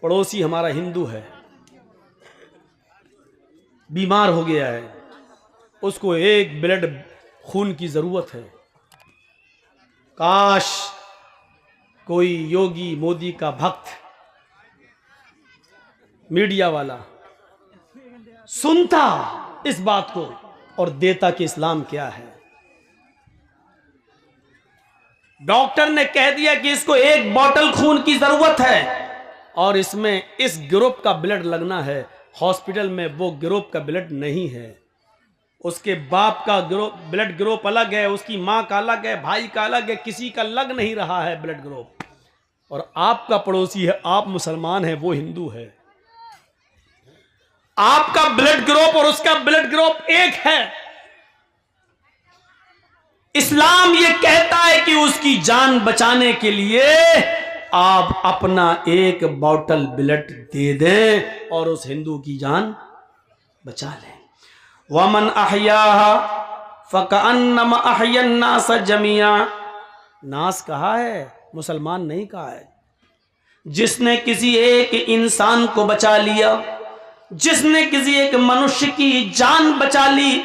पड़ोसी हमारा हिंदू है, बीमार हो गया है, उसको एक ब्लड खून की जरूरत है। काश कोई योगी मोदी का भक्त मीडिया वाला सुनता इस बात को और देता कि इस्लाम क्या है। डॉक्टर ने कह दिया कि इसको एक बोतल खून की जरूरत है और इसमें इस ग्रुप का ब्लड लगना है। हॉस्पिटल में वो ग्रुप का ब्लड नहीं है, उसके बाप का ग्रुप ब्लड ग्रुप अलग है, उसकी मां का अलग है, भाई का अलग है, किसी का लग नहीं रहा है ब्लड ग्रुप। और आपका पड़ोसी है, आप मुसलमान हैं, वो हिंदू है। आपका ब्लड ग्रुप और उसका ब्लड ग्रुप एक है। इस्लाम ये कहता है कि उसकी जान बचाने के लिए आप अपना एक बोतल ब्लड दे दें और उस हिंदू की जान बचा लें। वमन अहयाहा फकअन्नमा अहयन्नास जमिया। नास कहा है, मुसलमान नहीं कहा है। जिसने किसी एक इंसान को बचा लिया, जिसने किसी एक मनुष्य की जान बचा ली,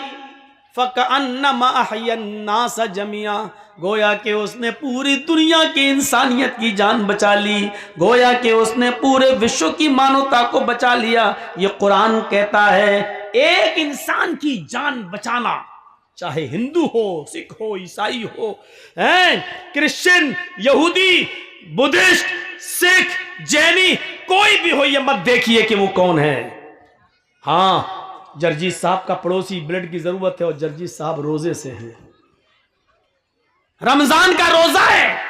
फकअन्नमा अहयन्नास जमिया, गोया कि उसने पूरी दुनिया की इंसानियत की जान बचा ली, गोया कि उसने पूरे विश्व की मानवता को बचा लिया। ये कुरान कहता है एक इंसान की जान बचाना, चाहे हिंदू हो, सिख हो, ईसाई हो, क्रिश्चियन, यहूदी, बुद्धिस्ट, सिख, जैनी, कोई भी हो, ये मत देखिए कि वो कौन है। हाँ, जर्जी साहब का पड़ोसी ब्लड की जरूरत है और जर्जी साहब रोजे से हैं, रमजान का रोजा है।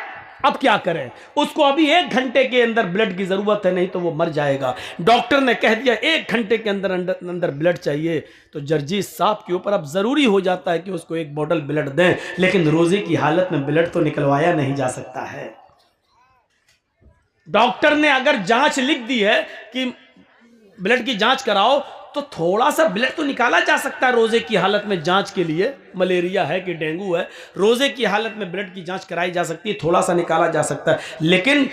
अब क्या करें, उसको अभी 1 घंटे के अंदर ब्लड की जरूरत है, नहीं तो वो मर जाएगा। डॉक्टर ने कह दिया 1 घंटे के अंदर अंदर ब्लड चाहिए, तो जर्जी साहब के ऊपर अब जरूरी हो जाता है कि उसको 1 बोतल ब्लड दें। लेकिन रोजे की हालत में ब्लड तो निकलवाया नहीं जा सकता है। डॉक्टर ने अगर जांच लिख दी है कि ब्लड की जांच कराओ, तो थोड़ा सा ब्लड तो निकाला जा सकता है रोजे की हालत में जांच के लिए। मलेरिया है कि डेंगू है, रोजे की हालत में ब्लड की जांच कराई जा सकती है, थोड़ा सा निकाला जा सकता है। लेकिन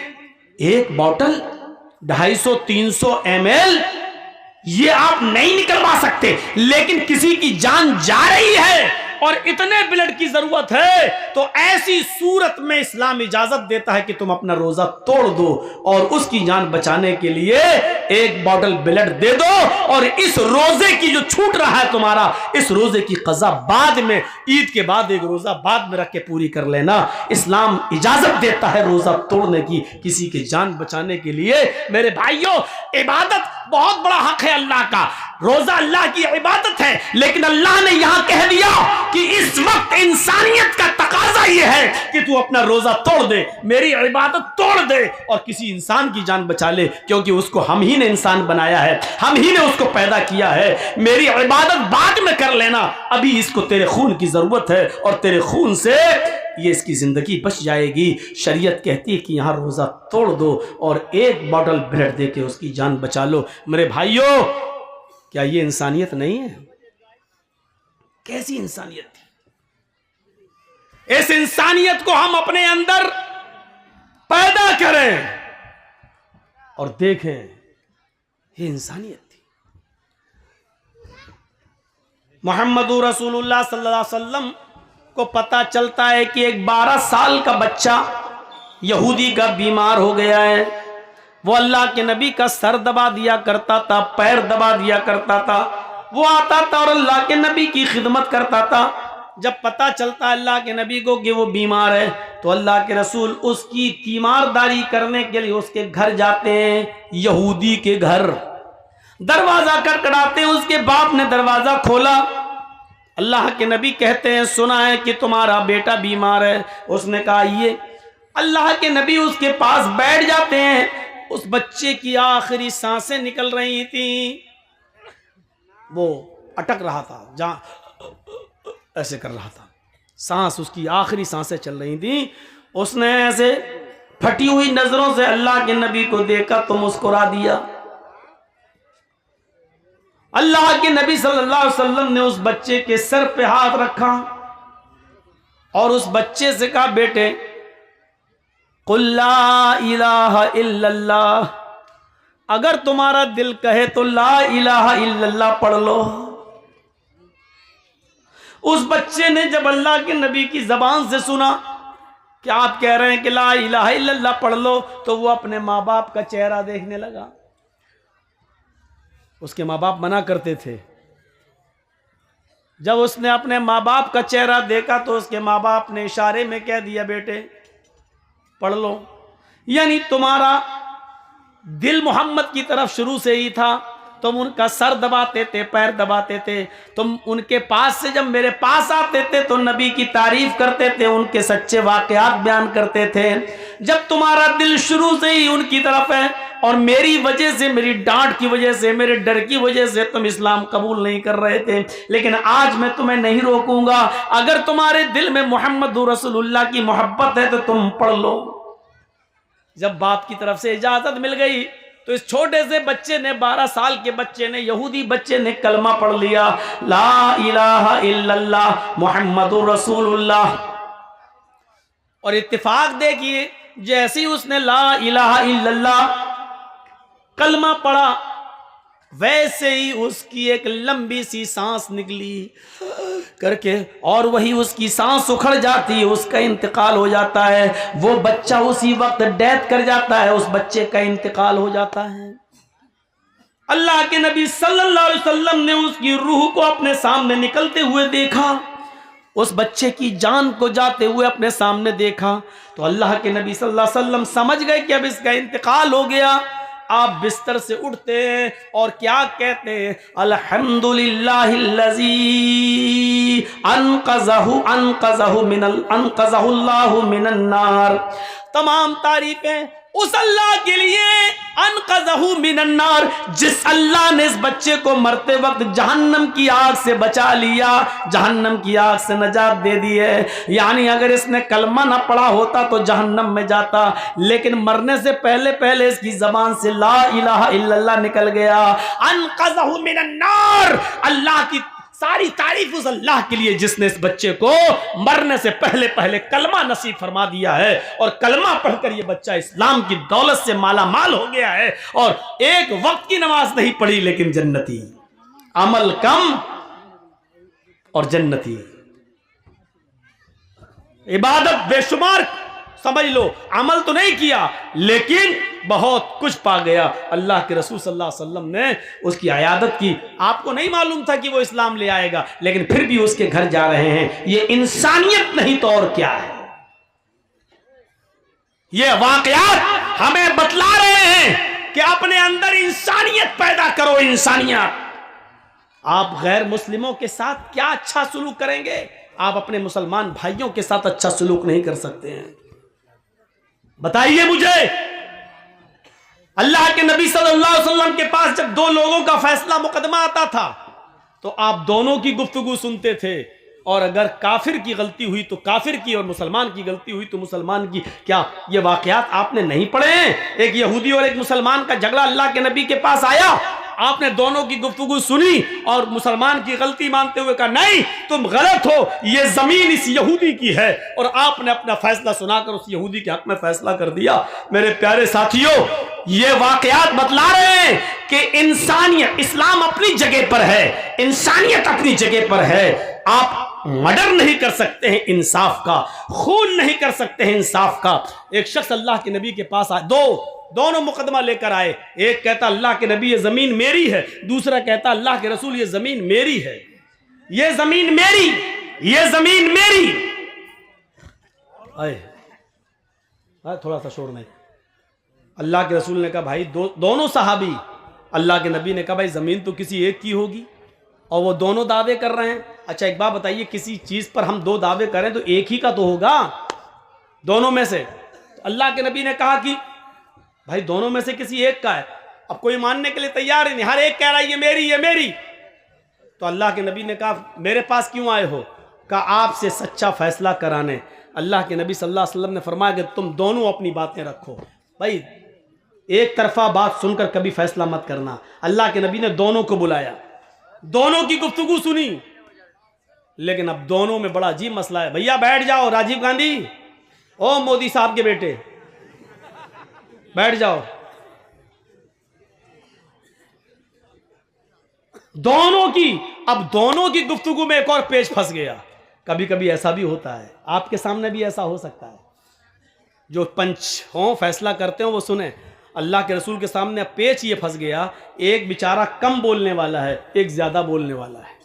1 बोतल 250-300 ml ये आप नहीं निकलवा सकते। लेकिन किसी की जान जा रही है और इतने ब्लड की जरूरत है, तो ऐसी सूरत में इस्लाम इजाजत देता है कि तुम अपना रोजा तोड़ दो और उसकी जान बचाने के लिए 1 बोतल ब्लड दे दो। और इस रोजे की जो छूट रहा है तुम्हारा, इस रोजे की कज़ा बाद में, ईद के बाद 1 रोजा बाद में रख के पूरी कर लेना। इस्लाम इजाजत देता है रोजा तोड़ने की, किसी की जान बचाने के लिए। मेरे भाइयों, इबादत बहुत बड़ा हक है अल्लाह का, रोजा अल्लाह की इबादत है। लेकिन अल्लाह ने यहां कह दिया कि इस वक्त इंसानियत का तकाजा यह है कि तू अपना रोजा तोड़ दे, मेरी इबादत तोड़ दे और किसी इंसान की जान बचा ले, क्योंकि उसको हम ही ने इंसान बनाया है, हम ही ने उसको पैदा किया है। मेरी इबादत बाद में कर लेना, अभी इसको तेरे खून की जरूरत है और तेरे खून से ये इसकी जिंदगी बच जाएगी। शरीयत कहती है कि यहां रोजा तोड़ दो और 1 बोतल ब्लड दे के उसकी जान बचा लो। मेरे भाइयों, क्या ये इंसानियत नहीं है? कैसी इंसानियत थी? इस इंसानियत को हम अपने अंदर पैदा करें और देखें, ये इंसानियत थी। मोहम्मदुर रसूलुल्लाह सल्लल्लाहु अलैहि वसल्लम को पता चलता है कि एक 12 साल का बच्चा यहूदी का बीमार हो गया है। वो अल्लाह के नबी का सर दबा दिया करता था, पैर दबा दिया करता था, वो आता था और अल्लाह के नबी की खिदमत करता था। जब पता चलता अल्लाह के नबी को कि वो बीमार है, तो अल्लाह के रसूल उसकी तीमारदारी करने के लिए उसके घर जाते हैं, यहूदी के घर। दरवाजा खटखटाते हैं, उसके बाप ने दरवाजा खोला। अल्लाह के नबी कहते हैं सुना है कि तुम्हारा बेटा बीमार है। उसने कहा आइए। अल्लाह के नबी उसके पास बैठ जाते हैं। उस बच्चे की आखिरी सांसें निकल रही थी, वो अटक रहा था, जहां ऐसे कर रहा था, सांस उसकी आखिरी सांसें चल रही थी। उसने ऐसे फटी हुई नजरों से अल्लाह के नबी को देखा तो मुस्कुरा दिया। अल्लाह के नबी सल्लल्लाहु अलैहि वसल्लम ने उस बच्चे के सर पे हाथ रखा और उस बच्चे से कहा बेटे कुल ला इलाहा इल्लल्लाह, अगर तुम्हारा दिल कहे तो ला इलाहा इल्लल्लाह पढ़ लो। उस बच्चे ने जब अल्लाह के नबी की जबान से सुना कि आप कह रहे हैं कि ला इलाहा इल्लल्लाह पढ़ लो, तो वो अपने माँ बाप का चेहरा देखने लगा। उसके माँ बाप मना करते थे। जब उसने अपने माँ बाप का चेहरा देखा तो उसके माँ बाप ने इशारे में कह दिया, बेटे पढ़ लो। यानी तुम्हारा दिल मोहम्मद की तरफ शुरू से ही था। तुम उनका सर दबाते थे, पैर दबाते थे। तुम उनके पास से जब मेरे पास आते थे तो नबी की तारीफ करते थे, उनके सच्चे वाकयात बयान करते थे। जब तुम्हारा दिल शुरू से ही उनकी तरफ है और मेरी वजह से, मेरी डांट की वजह से, मेरे डर की वजह से तुम इस्लाम कबूल नहीं कर रहे थे, लेकिन आज मैं तुम्हें नहीं रोकूंगा। अगर तुम्हारे दिल में मोहम्मद रसूलुल्लाह की मोहब्बत है तो तुम पढ़ लो। जब बाप की तरफ से इजाजत मिल गई तो इस छोटे से बच्चे ने, 12 साल के बच्चे ने, यहूदी बच्चे ने कलमा पढ़ लिया, ला इलाहा इल्लल्लाह मुहम्मदुर रसूलुल्लाह। और इत्तेफाक देखिए, जैसे ही उसने ला इलाहा इल्लल्लाह कलमा पढ़ा, वैसे ही उसकी एक लंबी सी सांस निकली करके, और वही उसकी सांस उखड़ जाती है, उसका इंतकाल हो जाता है। वो बच्चा उसी वक्त डेथ कर जाता है, उस बच्चे का इंतकाल हो जाता है। अल्लाह के नबी सल्लल्लाहु अलैहि वसल्लम ने उसकी रूह को अपने सामने निकलते हुए देखा, उस बच्चे की जान को जाते हुए अपने सामने देखा, तो अल्लाह के नबी सल्लल्लाहु अलैहि वसल्लम समझ गए कि अब इसका इंतकाल हो गया। आप बिस्तर से उठते हैं और क्या कहते हैं, अल्हम्दुलिल्लाहिल्लज़ी अनक़ज़हुल्लाहु मिनन नार। तमाम तारीफें उस अल्लाह के लिए, अनक़ज़हु मिनन नार, जिस अल्लाह ने इस बच्चे को मरते वक्त जहन्नम की आग से बचा लिया, जहन्नम की आग से नजात दे दी है। यानी अगर इसने कलमा ना पढ़ा होता तो जहन्नम में जाता, लेकिन मरने से पहले पहले इसकी जबान से ला इलाहा इल्लल्लाह निकल गया। अनक़ज़हु मिनन नार, अल्लाह की सारी तारीफ उस अल्लाह के लिए जिसने इस बच्चे को मरने से पहले पहले कलमा नसीब फरमा दिया है, और कलमा पढ़कर ये बच्चा इस्लाम की दौलत से माला माल हो गया है, और एक वक्त की नमाज नहीं पढ़ी लेकिन जन्नती, अमल कम और जन्नती, इबादत बेशुमार समझ लो, अमल तो नहीं किया लेकिन बहुत कुछ पा गया। अल्लाह के रसूल सल्लल्लाहु अलैहि वसल्लम ने उसकी अयादत की। आपको नहीं मालूम था कि वो इस्लाम ले आएगा, लेकिन फिर भी उसके घर जा रहे हैं। ये इंसानियत नहीं तो और क्या है। ये वाकयात हमें बतला रहे हैं कि अपने अंदर इंसानियत पैदा करो, इंसानियत। आप गैर मुस्लिमों के साथ क्या अच्छा सलूक करेंगे, आप अपने मुसलमान भाइयों के साथ अच्छा सलूक नहीं कर सकते हैं। बताइए मुझे, अल्लाह के नबी सल्लल्लाहु अलैहि वसल्लम के पास जब दो लोगों का फैसला मुकदमा आता था तो आप दोनों की गुफ्तगू सुनते थे, और अगर काफिर की गलती हुई तो काफिर की, और मुसलमान की गलती हुई तो मुसलमान की। क्या ये वाकयात आपने नहीं पढ़े हैं? एक यहूदी और एक मुसलमान का झगड़ा अल्लाह के नबी के पास आया, आपने दोनों की गुफ्तगू सुनी और मुसलमान की गलती मानते हुए कहा नहीं तुम गलत हो, ये जमीन इस यहूदी की है, और आपने अपना फैसला सुनाकर उस यहूदी के हक में फैसला कर दिया। मेरे प्यारे साथियों, ये वाकयात बतला रहे हैं कि इंसानियत, इस्लाम अपनी जगह पर है, इंसानियत अपनी जगह पर है। आप मर्डर नहीं कर सकते हैं इंसाफ का, खून नहीं कर सकते हैं इंसाफ का। एक शख्स अल्लाह के नबी के पास आए, दोनों मुकदमा लेकर आए। एक कहता अल्लाह के नबी ये जमीन मेरी है, दूसरा कहता अल्लाह के रसूल ये जमीन मेरी है, ये जमीन मेरी, ये जमीन मेरी। आए थोड़ा सा शोर नहीं। अल्लाह के रसूल ने कहा भाई दोनों सहाबी, अल्लाह के नबी ने कहा भाई जमीन तो किसी एक की होगी, और वो दोनों दावे कर रहे हैं। अच्छा एक बात बताइए, किसी चीज पर हम दो दावे करें तो एक ही का तो होगा दोनों में से। तो अल्लाह के नबी ने कहा कि भाई दोनों में से किसी एक का है। अब कोई मानने के लिए तैयार ही नहीं, हर एक कह रहा है ये मेरी, ये मेरी। तो अल्लाह के नबी ने कहा मेरे पास क्यों आए हो? कहा आपसे सच्चा फैसला कराने। अल्लाह के नबी सल्लल्लाहु अलैहि वसल्लम ने फरमाया कि तुम दोनों अपनी बातें रखो, भाई एक तरफा बात सुनकर कभी फैसला मत करना। अल्लाह के नबी ने दोनों को बुलाया, दोनों की गुफ्तगू सुनी, लेकिन अब दोनों में बड़ा अजीब मसला है। भैया बैठ जाओ, राजीव गांधी, ओ मोदी साहब के बेटे बैठ जाओ। दोनों की। अब दोनों की गुफ्तगू में एक और पेच फंस गया। कभी कभी ऐसा भी होता है, आपके सामने भी ऐसा हो सकता है। जो पंच हों, फैसला करते हो, वो सुने। अल्लाह के रसूल के सामने पेच ये फंस गया, एक बेचारा कम बोलने वाला है, एक ज्यादा बोलने वाला है।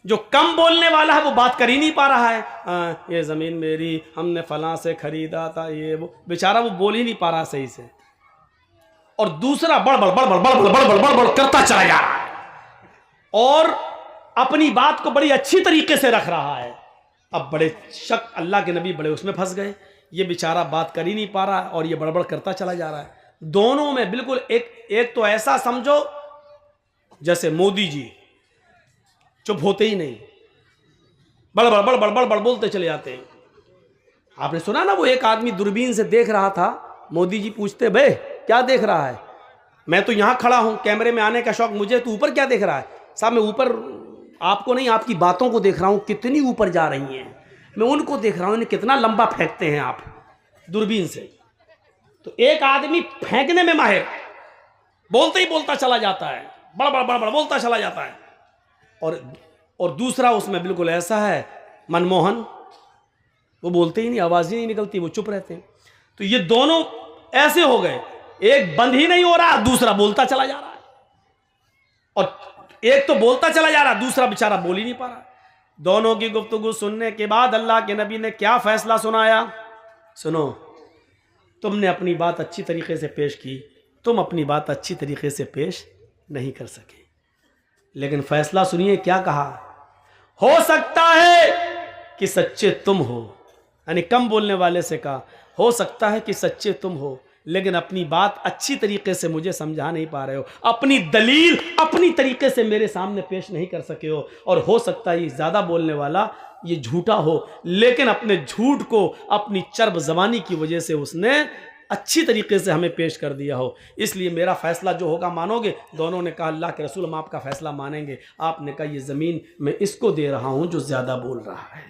जो कम बोलने वाला है वो बात कर ही नहीं पा रहा है। ये जमीन मेरी, हमने फलां से खरीदा था, ये वो, बेचारा वो बोल ही नहीं पा रहा सही से। और दूसरा बड़बड़ बड़बड़ बड़बड़ बड़बड़ बड़बड़ करता चला जा रहा है और अपनी बात को बड़ी अच्छी तरीके से रख रहा है। अब बड़े शक, अल्लाह के नबी बड़े उसमें फंस गए। ये बेचारा बात कर ही नहीं पा रहा है और ये बड़बड़ करता चला जा रहा है। दोनों में बिल्कुल एक तो ऐसा समझो जैसे मोदी जी चुप होते ही नहीं, बड़बड़ बड़बड़ बड़बड़ बोलते चले जाते हैं। आपने सुना ना, वो एक आदमी दूरबीन से देख रहा था, मोदी जी पूछते, बे क्या देख रहा है? मैं तो यहां खड़ा हूं, कैमरे में आने का शौक मुझे, तू ऊपर क्या देख रहा है? साहब मैं ऊपर आपको नहीं, आपकी बातों को देख रहा हूं, कितनी ऊपर जा रही हैं, मैं उनको देख रहा हूं, इन्हें कितना लंबा फेंकते हैं आप दूरबीन से। तो एक आदमी फेंकने में माहिर, बोलते ही बोलता चला जाता है, बड़बड़ बड़बड़ बोलता चला जाता है। और दूसरा उसमें बिल्कुल ऐसा है मनमोहन, वो बोलते ही नहीं, आवाज ही नहीं निकलती, वो चुप रहते हैं। तो ये दोनों ऐसे हो गए, एक बंद ही नहीं हो रहा, दूसरा बोलता चला जा रहा है। और एक तो बोलता चला जा रहा, दूसरा बेचारा बोल ही नहीं पा रहा। दोनों की गुफ्तगू सुनने के बाद अल्लाह के नबी ने क्या फैसला सुनाया? सुनो, तुमने अपनी बात अच्छी तरीके से पेश की, तुम अपनी बात अच्छी तरीके से पेश नहीं कर सके, लेकिन फैसला सुनिए क्या कहा। हो सकता है कि सच्चे तुम हो, यानी कम बोलने वाले से कहा, हो सकता है कि सच्चे तुम हो, लेकिन अपनी बात अच्छी तरीके से मुझे समझा नहीं पा रहे हो, अपनी दलील अपनी तरीके से मेरे सामने पेश नहीं कर सके हो, और हो सकता है ये ज़्यादा बोलने वाला ये झूठा हो, लेकिन अपने झूठ को अपनी चर्ब ज़बानी की वजह से उसने अच्छी तरीके से हमें पेश कर दिया हो, इसलिए मेरा फैसला जो होगा मानोगे? दोनों ने कहा अल्लाह के रसूल हम आपका फैसला मानेंगे। आपने कहा ये ज़मीन मैं इसको दे रहा हूँ जो ज़्यादा बोल रहा है,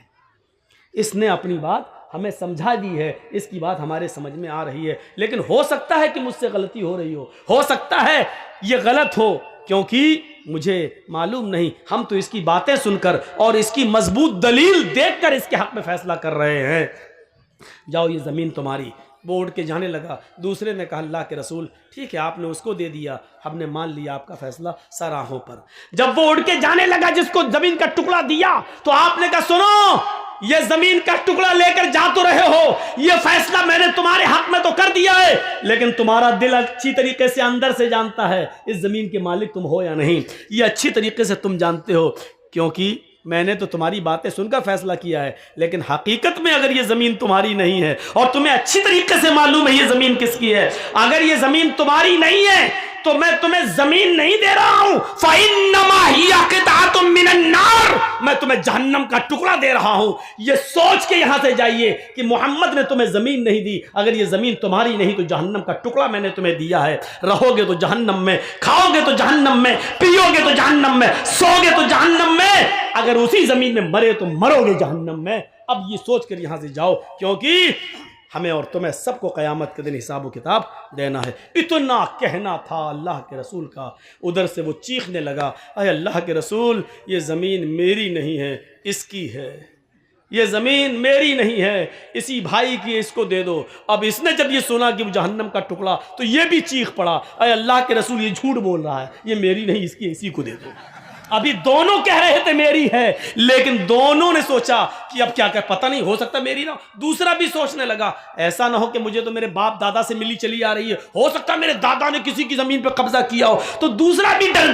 इसने अपनी बात हमें समझा दी है, इसकी बात हमारे समझ में आ रही है, लेकिन हो सकता है कि मुझसे गलती हो रही हो सकता है ये गलत हो, क्योंकि मुझे मालूम नहीं, हम तो इसकी बातें सुनकर और इसकी मजबूत दलील देखकर इसके हक में फैसला कर रहे हैं। जाओ ये ज़मीन तुम्हारी। वो उड़ के जाने लगा। दूसरे ने कहा अल्लाह के रसूल ठीक है, आपने उसको दे दिया, हमने मान लिया आपका फैसला सराहों पर। जब वो उड़ के जाने लगा, जिसको जमीन का टुकड़ा दिया, तो आपने कहा सुनो, ये जमीन का टुकड़ा लेकर जा तो रहे हो, ये फैसला मैंने तुम्हारे हक में तो कर दिया है, लेकिन तुम्हारा दिल अच्छी तरीके से अंदर से जानता है इस जमीन के मालिक तुम हो या नहीं, ये अच्छी तरीके से तुम जानते हो, क्योंकि मैंने तो तुम्हारी बातें सुनकर फैसला किया है, लेकिन हकीकत में अगर ये जमीन तुम्हारी नहीं है और तुम्हें अच्छी तरीके से मालूम है ये जमीन किसकी है, अगर ये जमीन तुम्हारी नहीं है तो मैं तुम्हें जमीन नहीं दे रहा हूं, फ़इन्नमा हिया क़ित्अतुम मिनन नार, मैं तुम्हें जहन्नम का टुकड़ा दे रहा हूं। ये सोच के यहां से जाइए कि मोहम्मद ने तुम्हें जमीन नहीं दी, अगर ये जमीन तुम्हारी नहीं तो जहन्नम का टुकड़ा मैंने तुम्हें दिया है। रहोगे तो जहन्नम में, खाओगे तो जहन्नम में, पियोगे तो जहन्नम में, सोगे तो जहन्नम में, अगर उसी जमीन में मरे तो मरोगे जहन्नम में। अब ये सोच कर यहां से जाओ, क्योंकि हमें और तुम्हें सबको क़यामत के दिन हिसाब किताब देना है। इतना कहना था अल्लाह के रसूल का। उधर से वो चीखने लगा, अरे अल्लाह के रसूल, ये ज़मीन मेरी नहीं है, इसकी है, ये ज़मीन मेरी नहीं है, इसी भाई की, इसको दे दो। अब इसने जब ये सुना कि वो जहन्नम का टुकड़ा, तो ये भी चीख पड़ा, अरे अल्लाह के रसूल, ये झूठ बोल रहा है, ये मेरी नहीं, इसकी, इसी को दे दो। अभी दोनों कह रहे थे मेरी है, लेकिन दोनों ने सोचा कि अब क्या कर, पता नहीं, हो सकता मेरी ना। दूसरा भी सोचने लगा, ऐसा ना हो कि मुझे तो मेरे बाप दादा से मिली चली आ रही है, हो सकता मेरे दादा ने किसी की जमीन पर कब्जा किया हो। तो दूसरा भी डर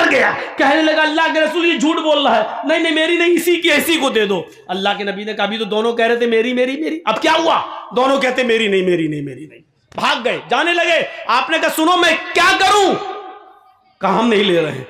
गया, कहने लगा अल्लाह के रसूल ये झूठ बोल रहा है, नहीं नहीं मेरी नहीं, इसी की, इसी को दे दो। अल्लाह के नबी ने कहा अभी तो दोनों कह रहे थे मेरी मेरी मेरी, अब क्या हुआ? दोनों कहते मेरी नहीं मेरी नहीं मेरी नहीं, भाग गए, जाने लगे। आपने कहा सुनो मैं क्या करूं? कहा हम नहीं ले रहे।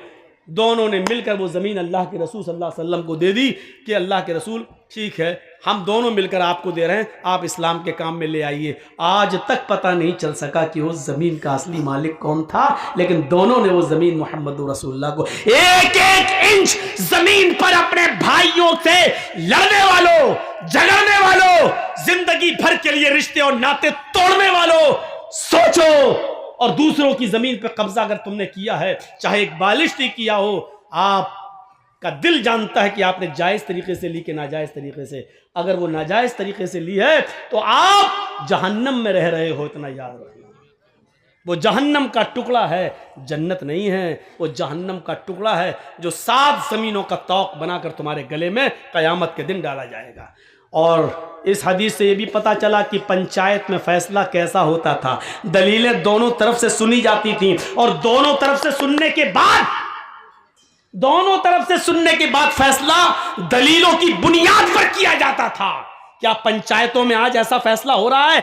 दोनों ने मिलकर वो ज़मीन अल्लाह के रसूल सल्लल्लाहु अलैहि वसल्लम को दे दी कि अल्लाह के रसूल ठीक है, हम दोनों मिलकर आपको दे रहे हैं, आप इस्लाम के काम में ले आइए। आज तक पता नहीं चल सका कि उस ज़मीन का असली मालिक कौन था, लेकिन दोनों ने वो ज़मीन मोहम्मद रसूलुल्लाह को, एक एक इंच ज़मीन पर अपने भाइयों से लड़ने वालों, झगड़ने वालों, जिंदगी भर के लिए रिश्ते और नाते तोड़ने वालों, सोचो और दूसरों की जमीन पर कब्जा अगर तुमने किया है, चाहे एक बालिश ही किया हो, आपका दिल जानता है कि आपने जायज तरीके से ली कि नाजायज तरीके से। अगर वो नाजायज तरीके से ली है तो आप जहन्नम में रह रहे हो, इतना याद रखना। वो जहन्नम का टुकड़ा है, जन्नत नहीं है। वो जहन्नम का टुकड़ा है जो 7 जमीनों का तौक बनाकर तुम्हारे गले में कयामत के दिन डाला जाएगा। और इस हदीस से ये भी पता चला कि पंचायत में फैसला कैसा होता था। दलीलें दोनों तरफ से सुनी जाती थी और दोनों तरफ से सुनने के बाद फैसला दलीलों की बुनियाद पर किया जाता था। क्या पंचायतों में आज ऐसा फैसला हो रहा है